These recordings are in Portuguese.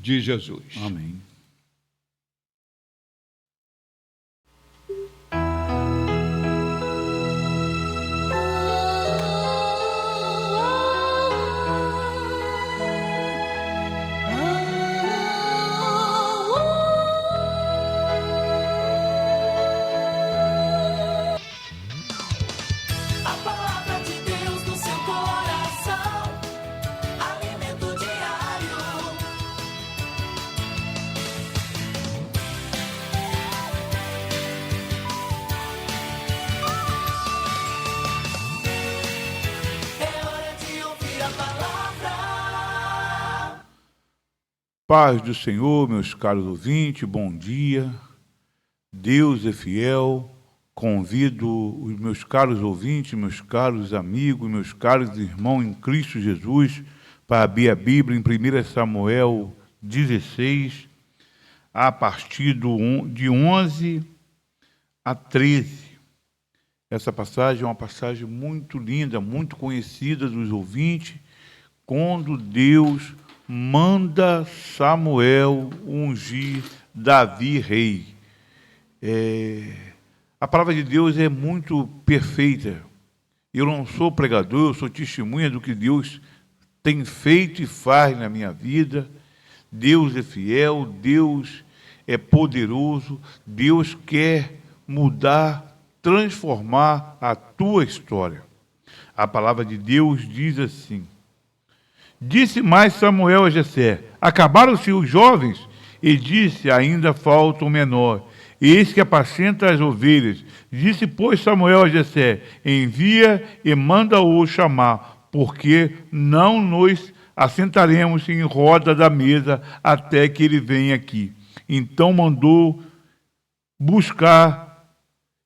de Jesus. Amém. Paz do Senhor, meus caros ouvintes, bom dia. Deus é fiel. Convido os meus caros ouvintes, meus caros amigos, meus caros irmãos em Cristo Jesus para abrir a Bíblia em 1 Samuel 16, a partir de 11 a 13. Essa passagem é uma passagem muito linda, muito conhecida dos ouvintes, quando Deus manda Samuel ungir Davi rei. A palavra de Deus é muito perfeita. Eu não sou pregador, eu sou testemunha do que Deus tem feito e faz na minha vida. Deus é fiel, Deus é poderoso, Deus quer mudar, transformar a tua história. A palavra de Deus diz assim: disse mais Samuel a Jessé: acabaram-se os jovens? E disse: ainda falta o menor, eis que apacenta as ovelhas. Disse, pois, Samuel a Jessé: envia e manda-o chamar, porque não nos assentaremos em roda da mesa até que ele venha aqui. Então mandou buscar,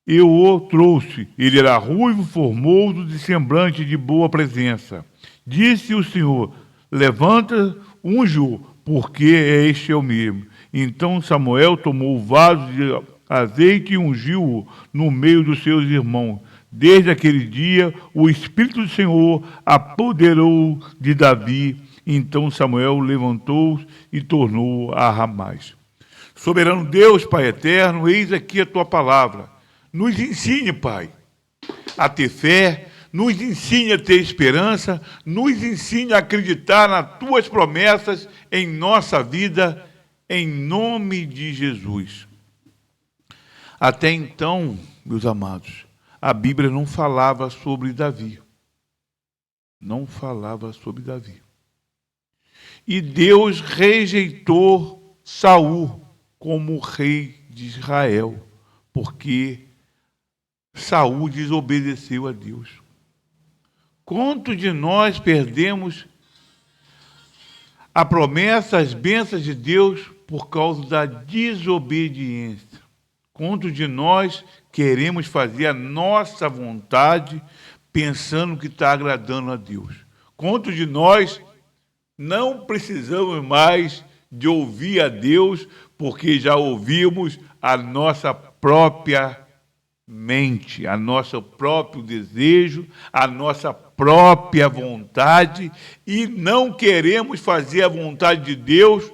eu o trouxe. Ele era ruivo, formoso, de semblante de boa presença. Disse o Senhor: levanta, unge-o, porque este é o mesmo. Então Samuel tomou o vaso de azeite e ungiu-o no meio dos seus irmãos. Desde aquele dia, o Espírito do Senhor apoderou de Davi. Então Samuel levantou-se e tornou a Ramás. Soberano Deus, Pai eterno, eis aqui a tua palavra. Nos ensine, Pai, a ter fé, nos ensine a ter esperança, nos ensine a acreditar nas tuas promessas em nossa vida, em nome de Jesus. Até então, meus amados, a Bíblia não falava sobre Davi. Não falava sobre Davi. E Deus rejeitou Saul como rei de Israel, porque Saul desobedeceu a Deus. Quanto de nós perdemos a promessa, as bênçãos de Deus por causa da desobediência? Quanto de nós queremos fazer a nossa vontade pensando que está agradando a Deus? Quanto de nós não precisamos mais de ouvir a Deus porque já ouvimos a nossa própria mente, a nosso próprio desejo, a nossa própria vontade, e não queremos fazer a vontade de Deus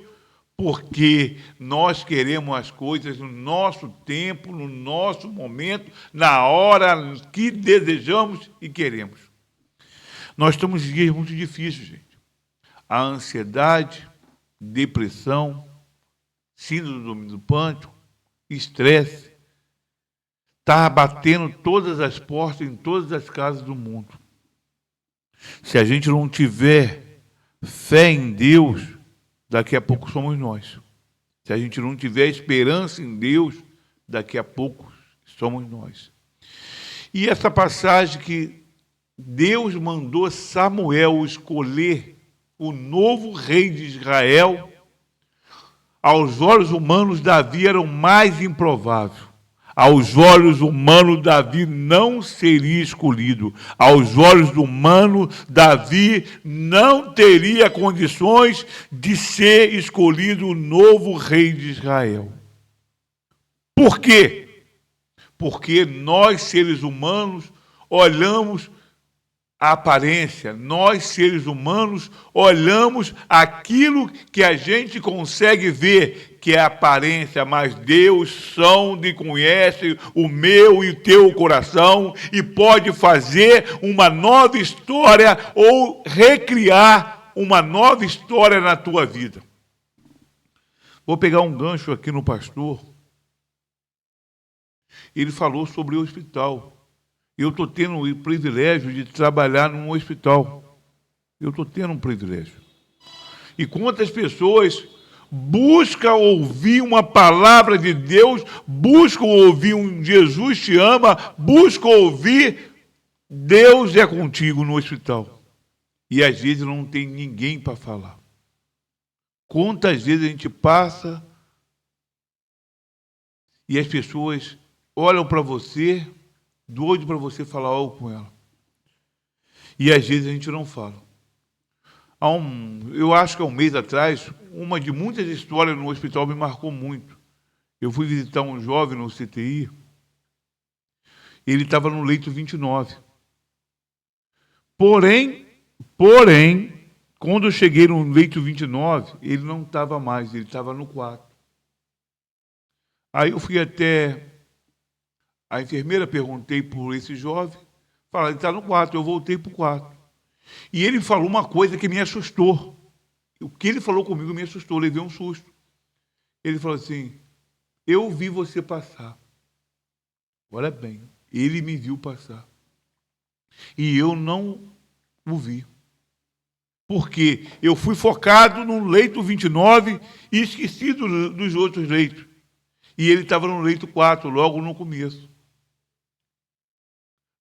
porque nós queremos as coisas no nosso tempo, no nosso momento, na hora que desejamos e queremos. Nós estamos em dias muito difíceis, gente. A ansiedade, depressão, síndrome do pânico, estresse, está batendo todas as portas em todas as casas do mundo. Se a gente não tiver fé em Deus, daqui a pouco somos nós. Se a gente não tiver esperança em Deus, daqui a pouco somos nós. E essa passagem que Deus mandou Samuel escolher o novo rei de Israel, aos olhos humanos, Davi era o mais improvável. Aos olhos humanos, Davi não seria escolhido. Aos olhos humanos, Davi não teria condições de ser escolhido o novo rei de Israel. Por quê? Porque nós, seres humanos, olhamos a aparência. Nós, seres humanos, olhamos aquilo que a gente consegue ver, que é a aparência, mas Deus sonda e conhece o meu e o teu coração e pode fazer uma nova história ou recriar uma nova história na tua vida. Vou pegar um gancho aqui no pastor. Ele falou sobre o hospital. Eu estou tendo o privilégio de trabalhar num hospital. Eu estou tendo um privilégio. E quantas pessoas buscam ouvir uma palavra de Deus, buscam ouvir um Jesus te ama, buscam ouvir Deus é contigo no hospital. E às vezes não tem ninguém para falar. Quantas vezes a gente passa e as pessoas olham para você, doido para você falar algo com ela. E às vezes a gente não fala. Eu acho que há um mês atrás, uma de muitas histórias no hospital me marcou muito. Eu fui visitar um jovem no CTI, ele estava no leito 29. Porém, quando eu cheguei no leito 29, ele não estava mais, ele estava no 4. Aí eu fui até a enfermeira, perguntei por esse jovem, falaram, ele está no 4, eu voltei para o 4. E ele falou uma coisa que me assustou. O que ele falou comigo me assustou, eu levei um susto. Ele falou assim, eu vi você passar. Olha bem, ele me viu passar. E eu não o vi. Porque eu fui focado no leito 29 e esqueci dos outros leitos. E ele estava no leito 4, logo no começo.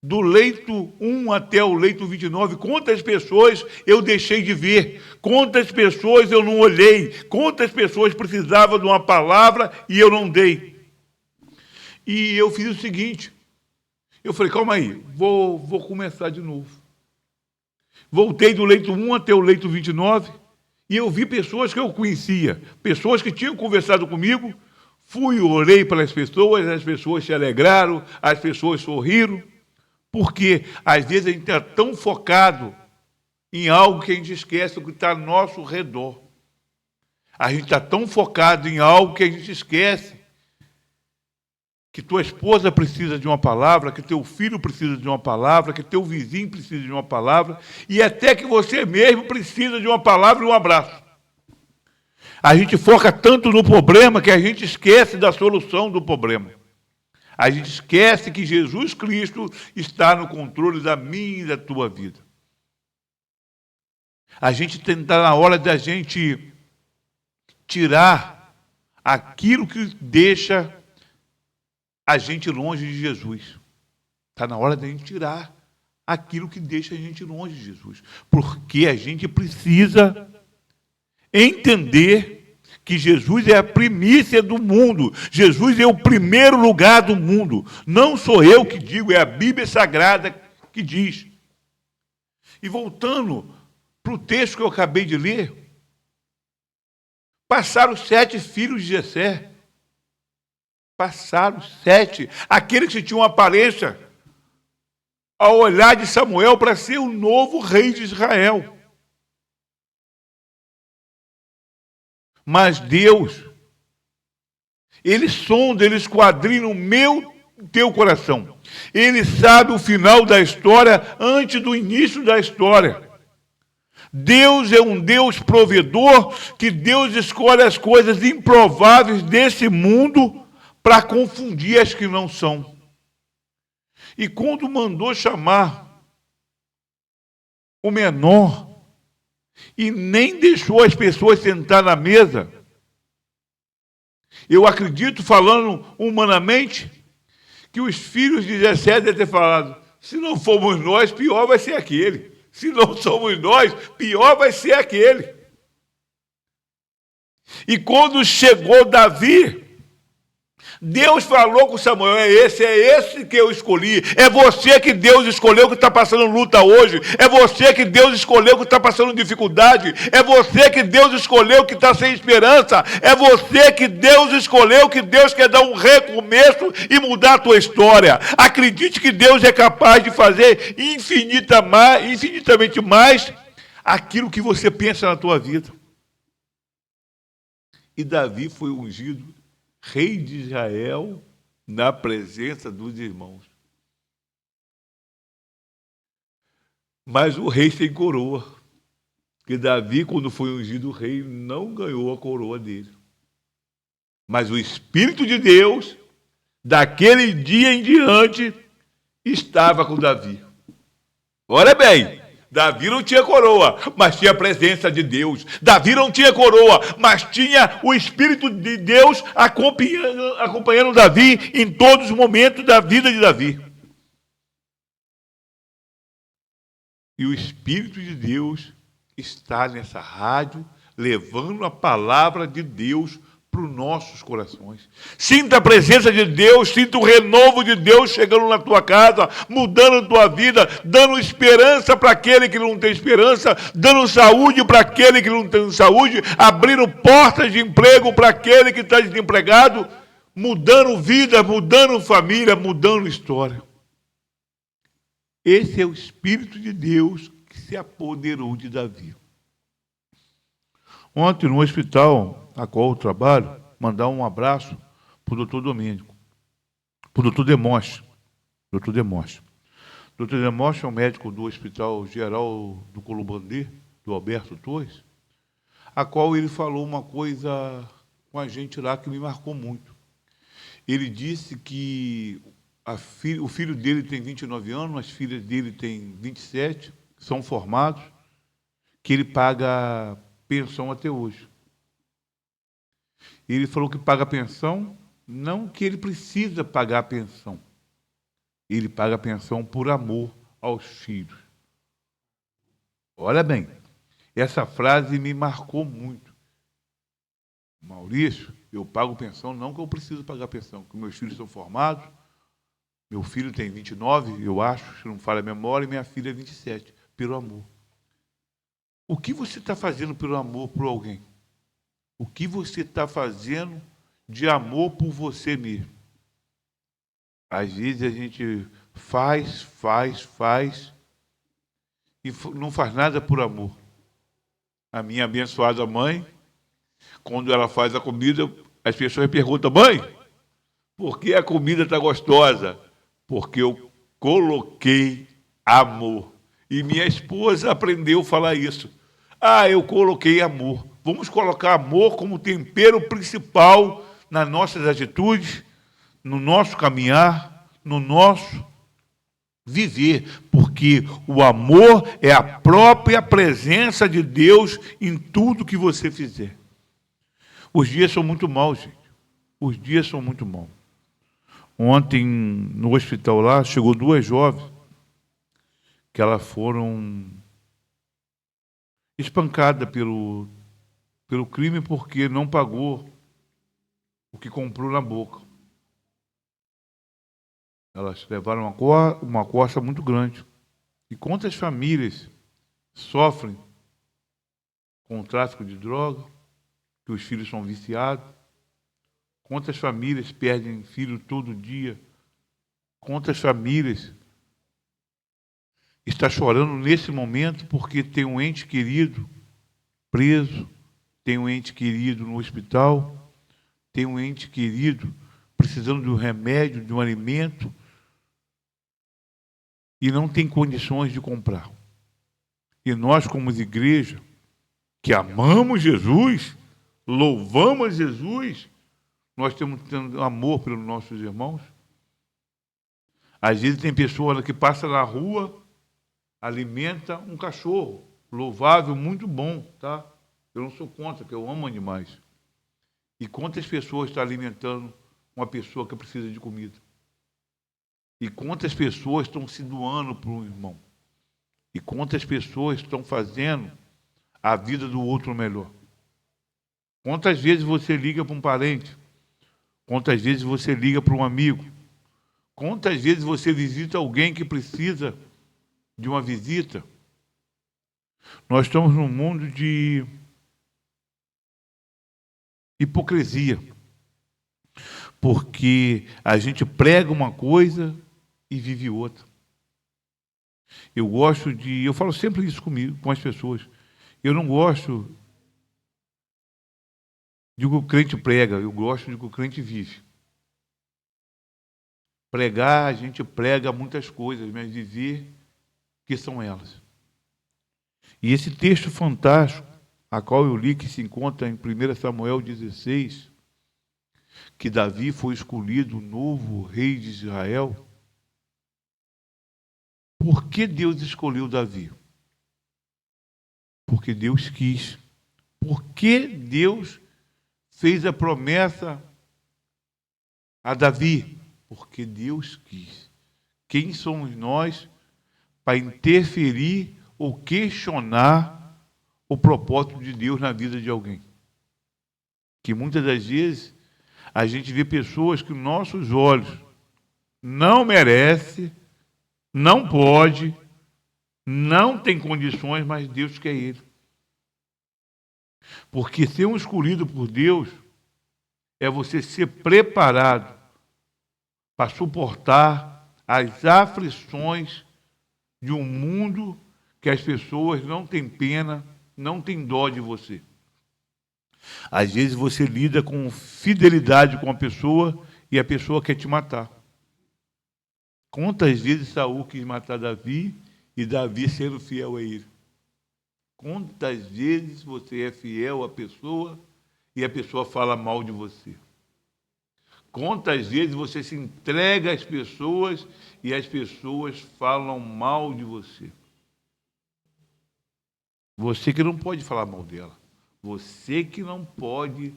Do leito 1 até o leito 29, quantas pessoas eu deixei de ver, quantas pessoas eu não olhei, quantas pessoas precisavam de uma palavra e eu não dei. E eu fiz o seguinte, eu falei, calma aí, vou começar de novo. Voltei do leito 1 até o leito 29 e eu vi pessoas que eu conhecia, pessoas que tinham conversado comigo, orei para as pessoas se alegraram, as pessoas sorriram. Porque, às vezes, a gente está tão focado em algo que a gente esquece o que está ao nosso redor. A gente está tão focado em algo que a gente esquece que tua esposa precisa de uma palavra, que teu filho precisa de uma palavra, que teu vizinho precisa de uma palavra, e até que você mesmo precisa de uma palavra e um abraço. A gente foca tanto no problema que a gente esquece da solução do problema. A gente esquece que Jesus Cristo está no controle da minha e da tua vida. A gente está na hora da gente tirar aquilo que deixa a gente longe de Jesus. Está na hora da gente tirar aquilo que deixa a gente longe de Jesus. Porque a gente precisa entender que Jesus é a primícia do mundo. Jesus é o primeiro lugar do mundo. Não sou eu que digo, é a Bíblia Sagrada que diz. E voltando para o texto que eu acabei de ler, passaram 7 filhos de Jessé. Passaram 7. Aqueles que tinham aparência ao olhar de Samuel para ser o novo rei de Israel. Mas Deus, Ele sonda, Ele esquadrinha o meu e teu coração. Ele sabe o final da história antes do início da história. Deus é um Deus provedor, que Deus escolhe as coisas improváveis desse mundo para confundir as que não são. E quando mandou chamar o menor, e nem deixou as pessoas sentar na mesa, eu acredito, falando humanamente, que os filhos de Jessé devem ter falado, se não formos nós, pior vai ser aquele. Se não somos nós, pior vai ser aquele. E quando chegou Davi, Deus falou com Samuel, é esse que eu escolhi. É você que Deus escolheu que está passando luta hoje. É você que Deus escolheu que está passando dificuldade. É você que Deus escolheu que está sem esperança. É você que Deus escolheu que Deus quer dar um recomeço e mudar a tua história. Acredite que Deus é capaz de fazer infinitamente mais aquilo que você pensa na tua vida. E Davi foi ungido rei de Israel na presença dos irmãos. Mas o rei sem coroa. Porque Davi, quando foi ungido rei, não ganhou a coroa dele. Mas o Espírito de Deus, daquele dia em diante, estava com Davi. Olha bem, Davi não tinha coroa, mas tinha a presença de Deus. Davi não tinha coroa, mas tinha o Espírito de Deus acompanhando Davi em todos os momentos da vida de Davi. E o Espírito de Deus está nessa rádio, levando a palavra de Deus para os nossos corações. Sinta a presença de Deus, sinta o renovo de Deus chegando na tua casa, mudando a tua vida, dando esperança para aquele que não tem esperança, dando saúde para aquele que não tem saúde, abrindo portas de emprego para aquele que está desempregado, mudando vida, mudando família, mudando história. Esse é o Espírito de Deus que se apoderou de Davi. Ontem, no hospital a qual eu trabalho, mandar um abraço para o doutor Domênico, para o doutor Demóstenes. Doutor Demóstenes. Doutor Demóstenes é um médico do Hospital Geral do Columbandê, do Alberto Torres, a qual ele falou uma coisa com a gente lá que me marcou muito. Ele disse que o filho dele tem 29 anos, as filhas dele têm 27, são formados, que ele paga pensão até hoje. Ele falou que paga pensão, não que ele precisa pagar a pensão. Ele paga a pensão por amor aos filhos. Olha bem, essa frase me marcou muito. Maurício, eu pago pensão, não que eu preciso pagar pensão, porque meus filhos são formados, meu filho tem 29, eu acho, se não falha a memória, e minha filha é 27, pelo amor. O que você está fazendo pelo amor por alguém? O que você está fazendo de amor por você mesmo? Às vezes a gente faz e não faz nada por amor. A minha abençoada mãe, quando ela faz a comida, as pessoas perguntam: mãe, por que a comida está gostosa? Porque eu coloquei amor. E minha esposa aprendeu a falar isso. Eu coloquei amor. Vamos colocar amor como tempero principal nas nossas atitudes, no nosso caminhar, no nosso viver, porque o amor é a própria presença de Deus em tudo que você fizer. Os dias são muito maus, gente. Os dias são muito maus. Ontem, no hospital lá, chegou 2 jovens que elas foram espancadas pelo crime porque não pagou o que comprou na boca. Elas levaram uma costa muito grande. E quantas famílias sofrem com o tráfico de droga, que os filhos são viciados? Quantas famílias perdem filho todo dia? Quantas famílias estão chorando nesse momento porque tem um ente querido preso, tem um ente querido no hospital, tem um ente querido precisando de um remédio, de um alimento, e não tem condições de comprar. E nós, como igreja, que amamos Jesus, louvamos Jesus, nós temos tendo amor pelos nossos irmãos. Às vezes tem pessoa que passa na rua, alimenta um cachorro, louvável, muito bom, tá? Eu não sou contra, porque eu amo animais. E quantas pessoas estão alimentando uma pessoa que precisa de comida? E quantas pessoas estão se doando para um irmão? E quantas pessoas estão fazendo a vida do outro melhor? Quantas vezes você liga para um parente? Quantas vezes você liga para um amigo? Quantas vezes você visita alguém que precisa de uma visita? Nós estamos num mundo de hipocrisia, porque a gente prega uma coisa e vive outra. Eu falo sempre isso comigo, com as pessoas. Eu não gosto de que o crente prega, eu gosto de que o crente vive. Pregar, a gente prega muitas coisas, mas viver, que são elas. E esse texto fantástico, a qual eu li, que se encontra em 1 Samuel 16, que Davi foi escolhido o novo rei de Israel. Por que Deus escolheu Davi? Porque Deus quis. Por que Deus fez a promessa a Davi? Porque Deus quis. Quem somos nós para interferir ou questionar o propósito de Deus na vida de alguém? Que muitas das vezes a gente vê pessoas que nossos olhos não merece, não pode, não tem condições, mas Deus quer ele. Porque ser um escolhido por Deus é você ser preparado para suportar as aflições de um mundo que as pessoas não têm pena, não têm dó de você. Às vezes você lida com fidelidade com a pessoa e a pessoa quer te matar. Quantas vezes Saul quis matar Davi e Davi sendo fiel a ele? Quantas vezes você é fiel à pessoa e a pessoa fala mal de você? Quantas vezes você se entrega às pessoas e as pessoas falam mal de você? Você que não pode falar mal dela. Você que não pode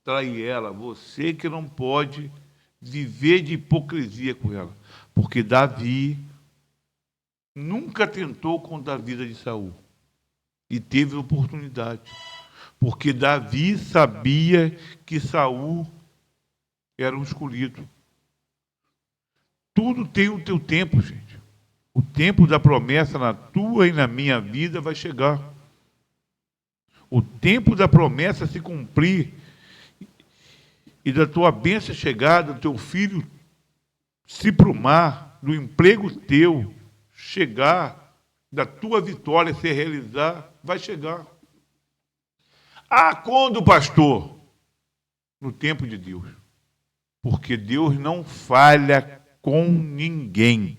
trair ela. Você que não pode viver de hipocrisia com ela. Porque Davi nunca tentou contra a vida de Saul. E teve oportunidade. Porque Davi sabia que Saul era um escolhido. Tudo tem o teu tempo, gente. O tempo da promessa na tua e na minha vida vai chegar. O tempo da promessa se cumprir e da tua bênção chegar, do teu filho se prumar, do emprego teu chegar, da tua vitória se realizar, vai chegar. Ah, quando, pastor? No tempo de Deus. Porque Deus não falha com ninguém.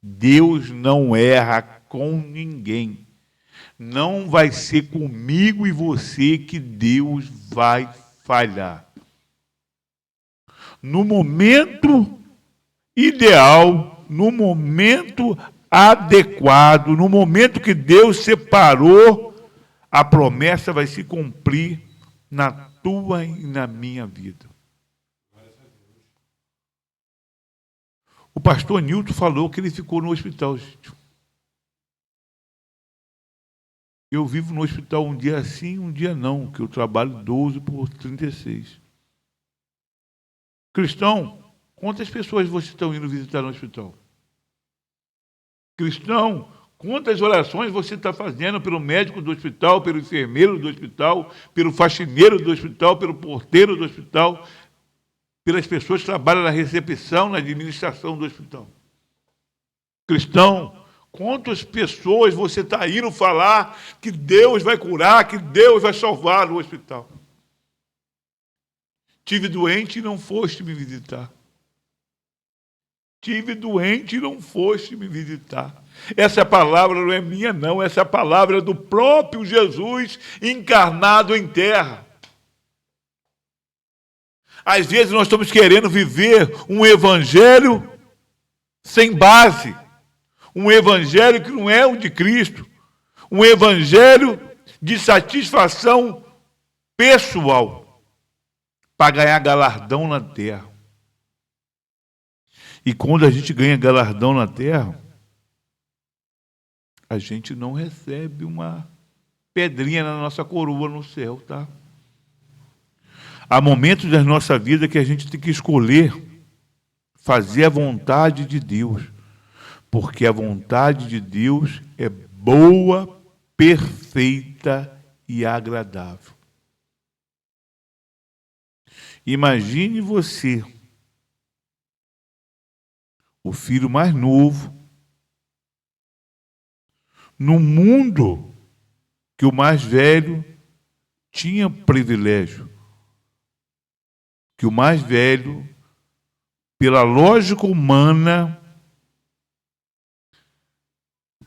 Deus não erra com ninguém. Não vai ser comigo e você que Deus vai falhar. No momento ideal, no momento adequado, no momento que Deus separou, a promessa vai se cumprir na tua e na minha vida. O pastor Nilton falou que ele ficou no hospital, gente. Eu vivo no hospital um dia sim, um dia não, que eu trabalho 12 por 36. Cristão, quantas pessoas vocês estão indo visitar no hospital? Cristão, quantas orações você está fazendo pelo médico do hospital, pelo enfermeiro do hospital, pelo faxineiro do hospital, pelo porteiro do hospital, pelas pessoas que trabalham na recepção, na administração do hospital? Cristão, quantas pessoas você está indo falar que Deus vai curar, que Deus vai salvar no hospital? Tive doente e não foste me visitar. Tive doente e não foste me visitar. Essa palavra não é minha, não. Essa palavra é do próprio Jesus encarnado em terra. Às vezes nós estamos querendo viver um evangelho sem base. Um evangelho que não é o de Cristo. Um evangelho de satisfação pessoal para ganhar galardão na terra. E quando a gente ganha galardão na terra, a gente não recebe uma pedrinha na nossa coroa no céu, tá? Há momentos da nossa vida que a gente tem que escolher fazer a vontade de Deus, porque a vontade de Deus é boa, perfeita e agradável. Imagine você, o filho mais novo, no mundo que o mais velho tinha privilégio, que o mais velho, pela lógica humana,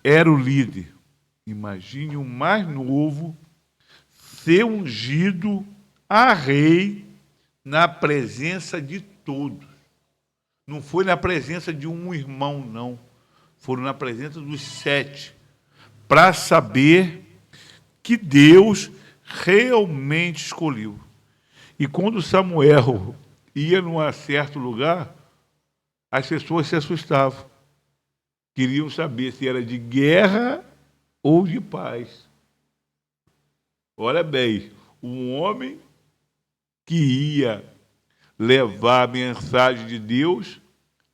era o líder. Imagine o mais novo ser ungido a rei na presença de todos. Não foi na presença de um irmão, não. Foram na presença dos 7, para saber que Deus realmente escolheu. E quando Samuel ia num certo lugar, as pessoas se assustavam. Queriam saber se era de guerra ou de paz. Olha bem, um homem que ia levar a mensagem de Deus,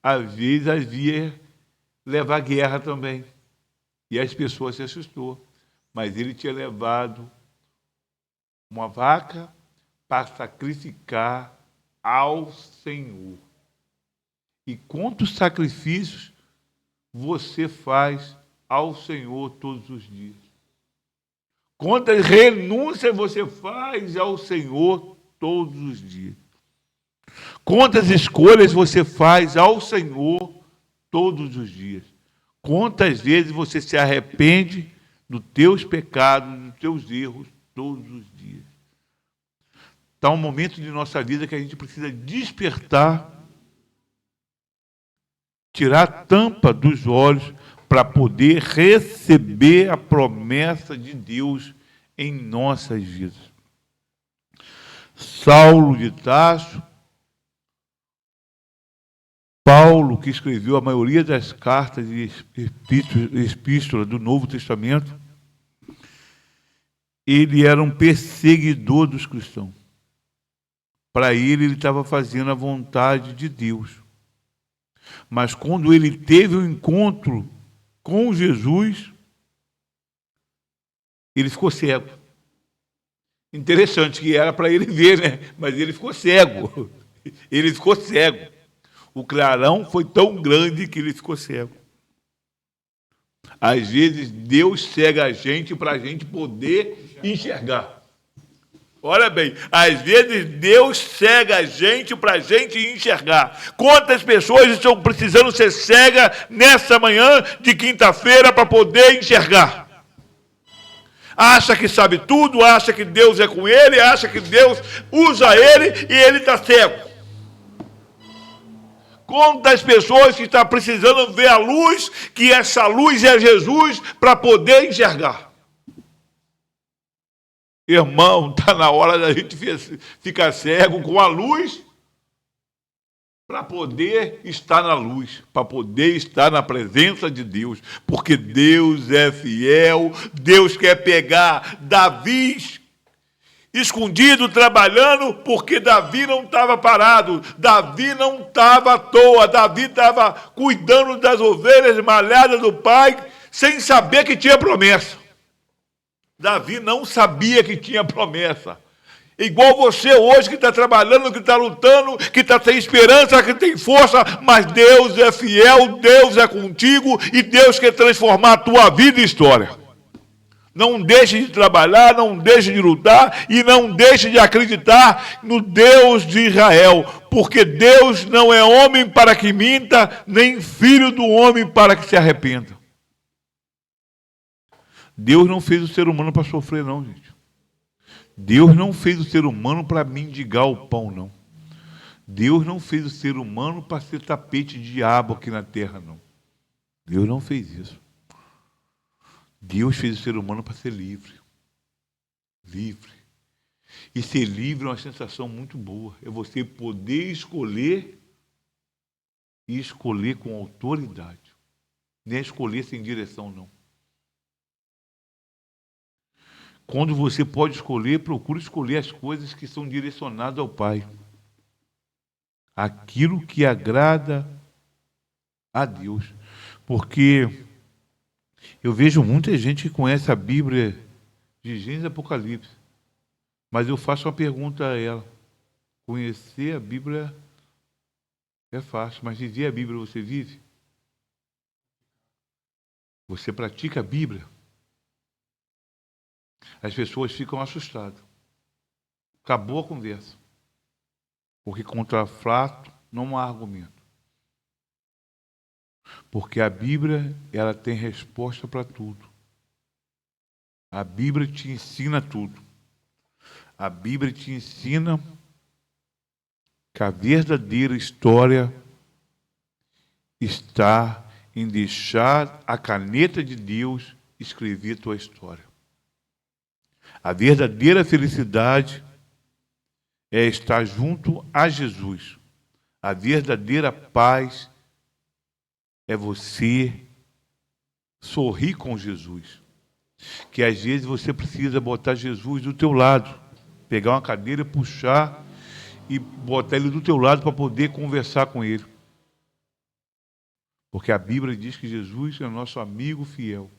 às vezes havia levar guerra também. E as pessoas se assustou. Mas ele tinha levado uma vaca para sacrificar ao Senhor. E quantos sacrifícios você faz ao Senhor todos os dias? Quantas renúncias você faz ao Senhor todos os dias? Quantas escolhas você faz ao Senhor todos os dias? Quantas vezes você se arrepende dos teus pecados, dos teus erros todos os dias? Está um momento de nossa vida que a gente precisa despertar, tirar a tampa dos olhos para poder receber a promessa de Deus em nossas vidas. Saulo de Tarso, Paulo, que escreveu a maioria das cartas e epístolas do Novo Testamento, ele era um perseguidor dos cristãos. Para ele estava fazendo a vontade de Deus. Mas quando ele teve um encontro com Jesus, ele ficou cego. Interessante que era para ele ver, né? Mas ele ficou cego. Ele ficou cego. O clarão foi tão grande que ele ficou cego. Às vezes Deus cega a gente para a gente poder enxergar. Olha bem, às vezes Deus cega a gente para a gente enxergar. Quantas pessoas estão precisando ser cegas nessa manhã de quinta-feira para poder enxergar? Acha que sabe tudo, acha que Deus é com ele, acha que Deus usa ele e ele está cego. Quantas pessoas que estão precisando ver a luz, que essa luz é Jesus, para poder enxergar? Irmão, está na hora da gente ficar cego com a luz para poder estar na luz, para poder estar na presença de Deus, porque Deus é fiel, Deus quer pegar Davi escondido, trabalhando, porque Davi não estava parado, Davi não estava à toa, Davi estava cuidando das ovelhas malhadas do pai, sem saber que tinha promessa. Davi não sabia que tinha promessa. Igual você hoje que está trabalhando, que está lutando, que está sem esperança, que tem força, mas Deus é fiel, Deus é contigo e Deus quer transformar a tua vida e história. Não deixe de trabalhar, não deixe de lutar e não deixe de acreditar no Deus de Israel, porque Deus não é homem para que minta, nem filho do homem para que se arrependa. Deus não fez o ser humano para sofrer, não, gente. Deus não fez o ser humano para mendigar o pão, não. Deus não fez o ser humano para ser tapete de diabo aqui na terra, não. Deus não fez isso. Deus fez o ser humano para ser livre. Livre. E ser livre é uma sensação muito boa. É você poder escolher e escolher com autoridade. Não é escolher sem direção, não. Quando você pode escolher, procure escolher as coisas que são direcionadas ao Pai. Aquilo que agrada a Deus. Porque eu vejo muita gente que conhece a Bíblia de Gênesis e Apocalipse. Mas eu faço uma pergunta a ela. Conhecer a Bíblia é fácil, mas viver a Bíblia você vive? Você pratica a Bíblia? As pessoas ficam assustadas. Acabou a conversa. Porque contra fato não há argumento. Porque a Bíblia, ela tem resposta para tudo. A Bíblia te ensina tudo. A Bíblia te ensina que a verdadeira história está em deixar a caneta de Deus escrever tua história. A verdadeira felicidade é estar junto a Jesus. A verdadeira paz é você sorrir com Jesus. Que às vezes você precisa botar Jesus do teu lado, pegar uma cadeira, puxar e botar ele do teu lado para poder conversar com ele. Porque a Bíblia diz que Jesus é nosso amigo fiel,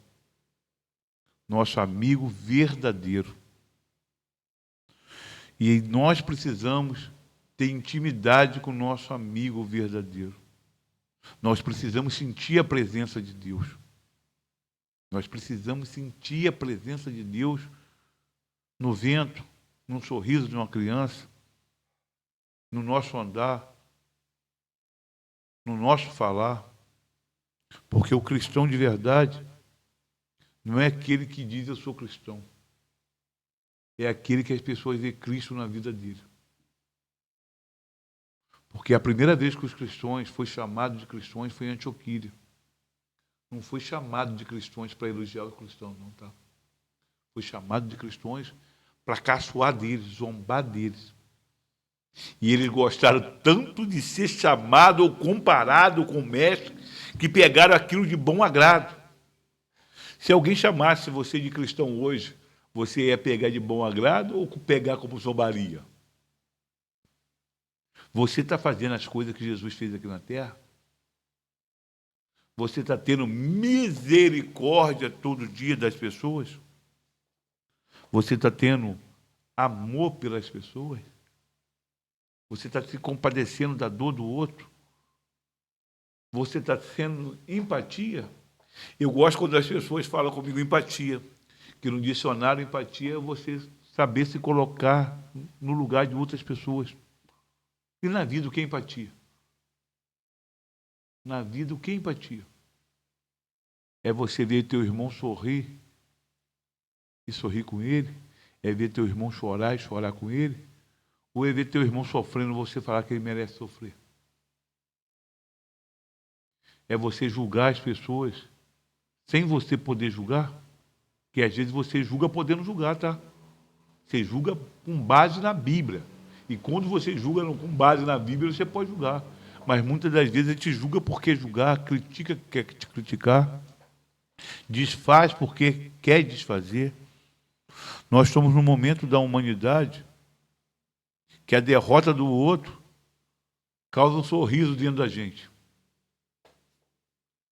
nosso amigo verdadeiro. E nós precisamos ter intimidade com o nosso amigo verdadeiro. Nós precisamos sentir a presença de Deus. Nós precisamos sentir a presença de Deus no vento, no sorriso de uma criança, no nosso andar, no nosso falar. Porque o cristão de verdade não é aquele que diz eu sou cristão. É aquele que as pessoas veem Cristo na vida dele. Porque a primeira vez que os cristãos foi chamado de cristãos foi em Antioquia. Não foi chamado de cristãos para elogiar os cristãos, não, tá? Foi chamado de cristãos para caçoar deles, zombar deles. E eles gostaram tanto de ser chamado ou comparado com o mestre, que pegaram aquilo de bom agrado. Se alguém chamasse você de cristão hoje, você ia pegar de bom agrado ou pegar como zombaria? Você está fazendo as coisas que Jesus fez aqui na terra? Você está tendo misericórdia todo dia das pessoas? Você está tendo amor pelas pessoas? Você está se compadecendo da dor do outro? Você está sendo empatia? Eu gosto quando as pessoas falam comigo empatia, que no dicionário empatia é você saber se colocar no lugar de outras pessoas. E na vida o que é empatia? Na vida o que é empatia? É você ver teu irmão sorrir e sorrir com ele? É ver teu irmão chorar e chorar com ele? Ou é ver teu irmão sofrendo e você falar que ele merece sofrer? É você julgar as pessoas sem você poder julgar? Que às vezes você julga podendo julgar, tá? Você julga com base na Bíblia. E quando você julga com base na Bíblia, você pode julgar. Mas muitas das vezes a gente julga porque julgar, critica porque quer te criticar, desfaz porque quer desfazer. Nós estamos num momento da humanidade que a derrota do outro causa um sorriso dentro da gente.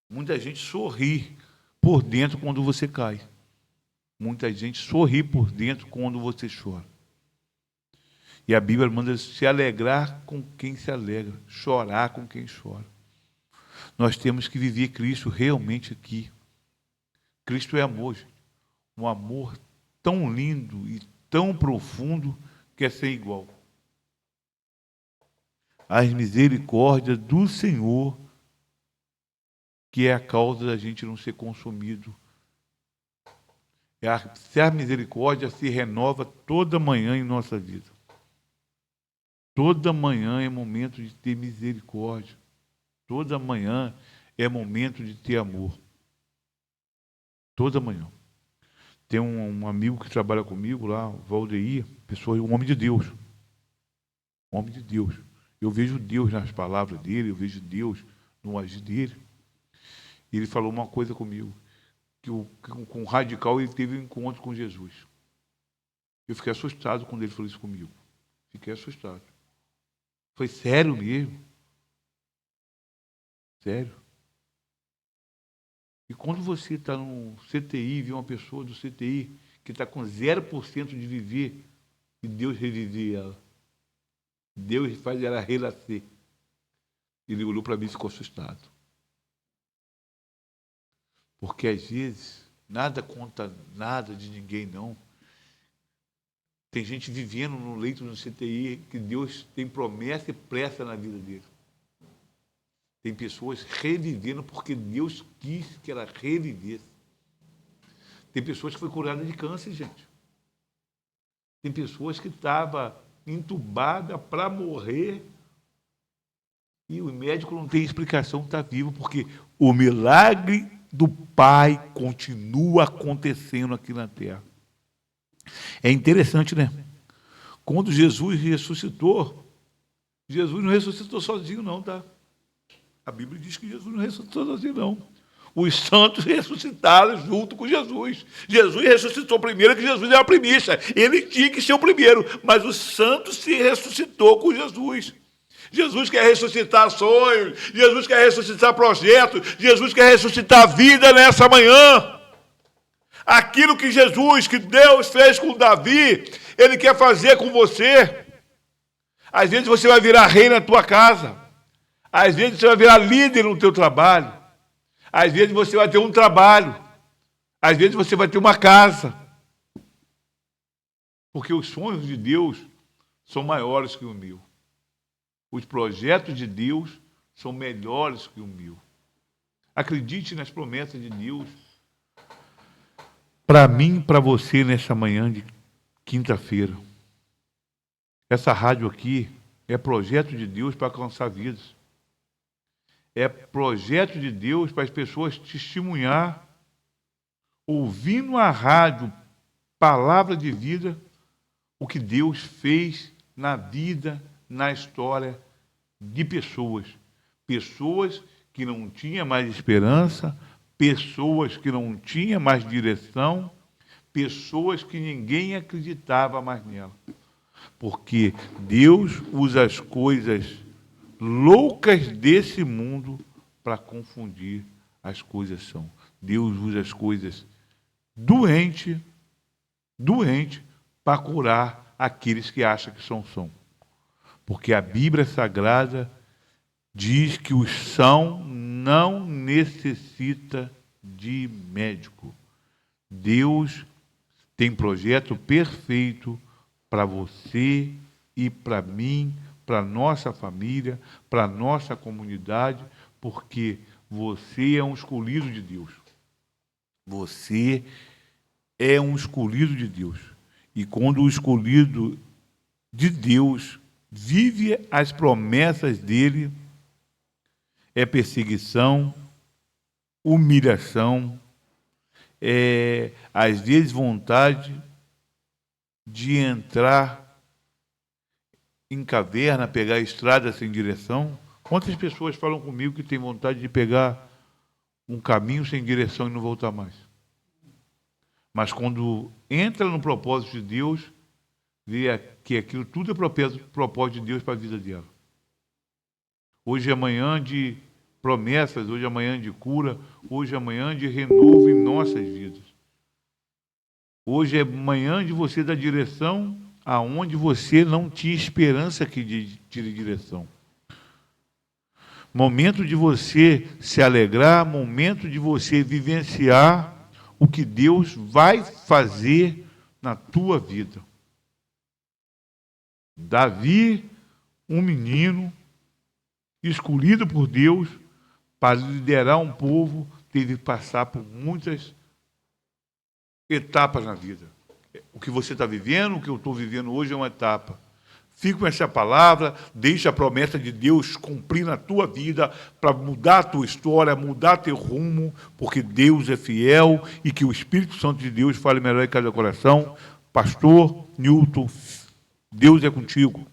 Muita gente sorri por dentro quando você cai. Muita gente sorri por dentro quando você chora. E a Bíblia manda se alegrar com quem se alegra, chorar com quem chora. Nós temos que viver Cristo realmente aqui. Cristo é amor, gente. Um amor tão lindo e tão profundo que é sem igual. As misericórdias do Senhor, que é a causa da gente não ser consumido. Se a misericórdia se renova toda manhã em nossa vida. Toda manhã é momento de ter misericórdia. Toda manhã é momento de ter amor. Toda manhã. Tem um amigo que trabalha comigo lá, o Valdeir, um homem de Deus. Um homem de Deus. Eu vejo Deus nas palavras dele, eu vejo Deus no agir dele. E ele falou uma coisa comigo, que com o radical ele teve um encontro com Jesus. Eu fiquei assustado quando ele falou isso comigo. Fiquei assustado. Foi sério mesmo. Sério. E quando você está no CTI e vê uma pessoa do CTI que está com 0% de viver, e Deus revive ela. Deus faz ela renascer. Ele olhou para mim e ficou assustado. Porque às vezes, nada conta nada de ninguém, não. Tem gente vivendo no leito do CTI que Deus tem promessa e pressa na vida dele. Tem pessoas revivendo porque Deus quis que ela revivesse. Tem pessoas que foi curada de câncer, gente. Tem pessoas que estavam entubadas para morrer e o médico não tem explicação, está vivo, porque o milagre do Pai continua acontecendo aqui na Terra. É interessante, né? Quando Jesus ressuscitou, Jesus não ressuscitou sozinho, não, tá? A Bíblia diz que Jesus não ressuscitou sozinho, não. Os santos ressuscitaram junto com Jesus. Jesus ressuscitou primeiro, que Jesus é a primícia. Ele tinha que ser o primeiro, mas os santos se ressuscitou com Jesus. Jesus quer ressuscitar sonhos, Jesus quer ressuscitar projetos, Jesus quer ressuscitar a vida nessa manhã. Aquilo que Jesus, que Deus fez com Davi, Ele quer fazer com você. Às vezes você vai virar rei na tua casa. Às vezes você vai virar líder no teu trabalho. Às vezes você vai ter um trabalho. Às vezes você vai ter uma casa. Porque os sonhos de Deus são maiores que o meu. Os projetos de Deus são melhores que o meu. Acredite nas promessas de Deus. Para mim e para você nessa manhã de quinta-feira. Essa rádio aqui é projeto de Deus para alcançar vidas. É projeto de Deus para as pessoas testemunhar, ouvindo a rádio, palavra de vida, o que Deus fez na vida, na história de pessoas. Pessoas que não tinham mais esperança, pessoas que não tinham mais direção, pessoas que ninguém acreditava mais nela. Porque Deus usa as coisas loucas desse mundo para confundir as coisas são. Deus usa as coisas doentes para curar aqueles que acham que são. Porque a Bíblia Sagrada diz que os são não necessita de médico. Deus tem projeto perfeito para você e para mim, para a nossa família, para a nossa comunidade, porque você é um escolhido de Deus. Você é um escolhido de Deus. E quando o escolhido de Deus vive as promessas dele, é perseguição, humilhação, às vezes vontade de entrar em caverna, pegar a estrada sem direção. Quantas pessoas falam comigo que têm vontade de pegar um caminho sem direção e não voltar mais? Mas quando entra no propósito de Deus, vê que aquilo tudo é propósito de Deus para a vida dela. Hoje é manhã de promessas, hoje é manhã de cura, hoje é manhã de renovo em nossas vidas. Hoje é manhã de você dar direção aonde você não tinha esperança que tire direção. Momento de você se alegrar, momento de você vivenciar o que Deus vai fazer na tua vida. Davi, um menino escolhido por Deus para liderar um povo, teve que passar por muitas etapas na vida. O que você está vivendo, o que eu estou vivendo hoje é uma etapa. Fique com essa palavra, deixe a promessa de Deus cumprir na tua vida para mudar a tua história, mudar teu rumo, porque Deus é fiel e que o Espírito Santo de Deus fale melhor em cada coração. Pastor Newton, Deus é contigo.